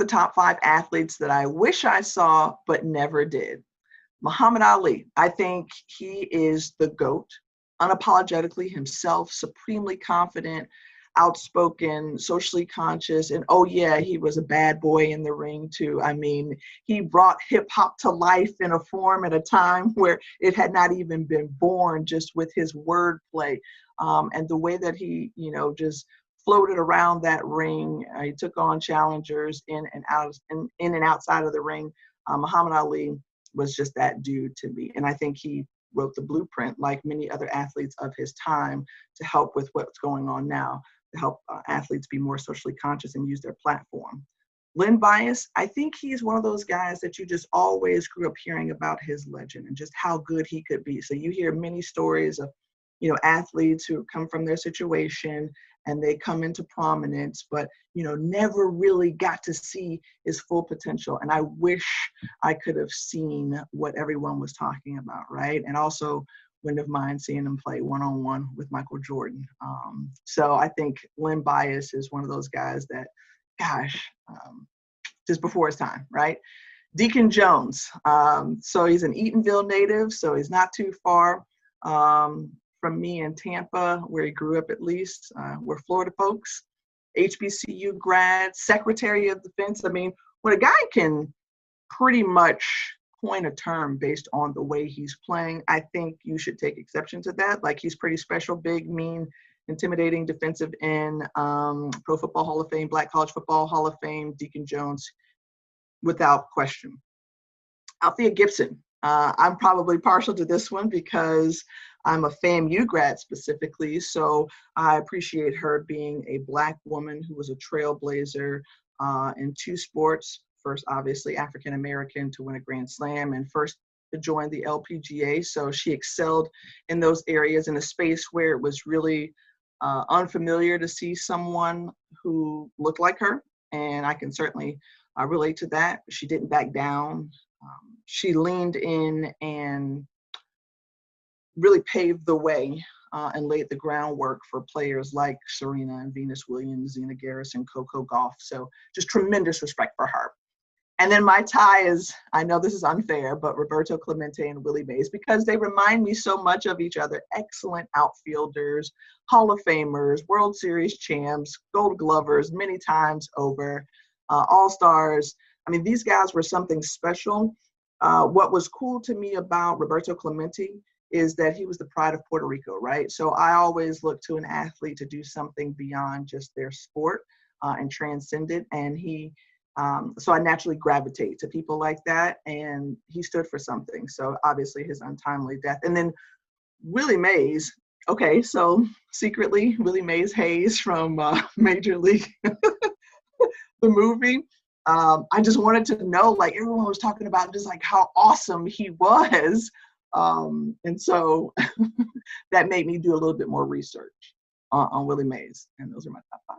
the top 5 athletes that I wish I saw but never did. Muhammad Ali, I think he is the GOAT, unapologetically himself, supremely confident, outspoken, socially conscious, and oh yeah, he was a bad boy in the ring too. I mean, he brought hip hop to life in a form at a time where it had not even been born, just with his wordplay, and the way that he, just floated around that ring. He took on challengers in and outside of the ring. Muhammad Ali was just that dude to me, and I think he wrote the blueprint, like many other athletes of his time, to help with what's going on now, to help athletes be more socially conscious and use their platform. Len Bias, I think he's one of those guys that you just always grew up hearing about his legend and just how good he could be. So you hear many stories of, athletes who come from their situation and they come into prominence, but, never really got to see his full potential. And I wish I could have seen what everyone was talking about, right? And also wouldn't have mind seeing him play one-on-one with Michael Jordan. So I think Len Bias is one of those guys that, just before his time, right? Deacon Jones. So he's an Eatonville native, so he's not too far from me in Tampa, where he grew up at least. We're Florida folks. HBCU grad, Secretary of Defense. I mean, when a guy can pretty much coin a term based on the way he's playing, I think you should take exception to that. Like, he's pretty special, big, mean, intimidating defensive end, Pro Football Hall of Fame, Black College Football Hall of Fame, Deacon Jones, without question. Althea Gibson. I'm probably partial to this one because I'm a FAMU grad specifically, so I appreciate her being a Black woman who was a trailblazer in 2 sports. First, obviously, African-American to win a Grand Slam, and first to join the LPGA. So she excelled in those areas in a space where it was really unfamiliar to see someone who looked like her. And I can certainly relate to that. She didn't back down. She leaned in and really paved the way and laid the groundwork for players like Serena and Venus Williams, Zena Garrison, Coco Gauff. So just tremendous respect for her. And then my tie is, I know this is unfair, but Roberto Clemente and Willie Mays, because they remind me so much of each other. Excellent outfielders, Hall of Famers, World Series champs, Gold Glovers many times over, All-Stars. I mean, these guys were something special. What was cool to me about Roberto Clemente is that he was the pride of Puerto Rico, right? So I always look to an athlete to do something beyond just their sport and transcend it. And so I naturally gravitate to people like that, and he stood for something. So obviously his untimely death. And then Willie Mays, okay, so secretly Willie Mays Hayes from Major League, the movie. I just wanted to know, like, everyone was talking about just like how awesome he was. And so that made me do a little bit more research on Willie Mays, and those are my top 5.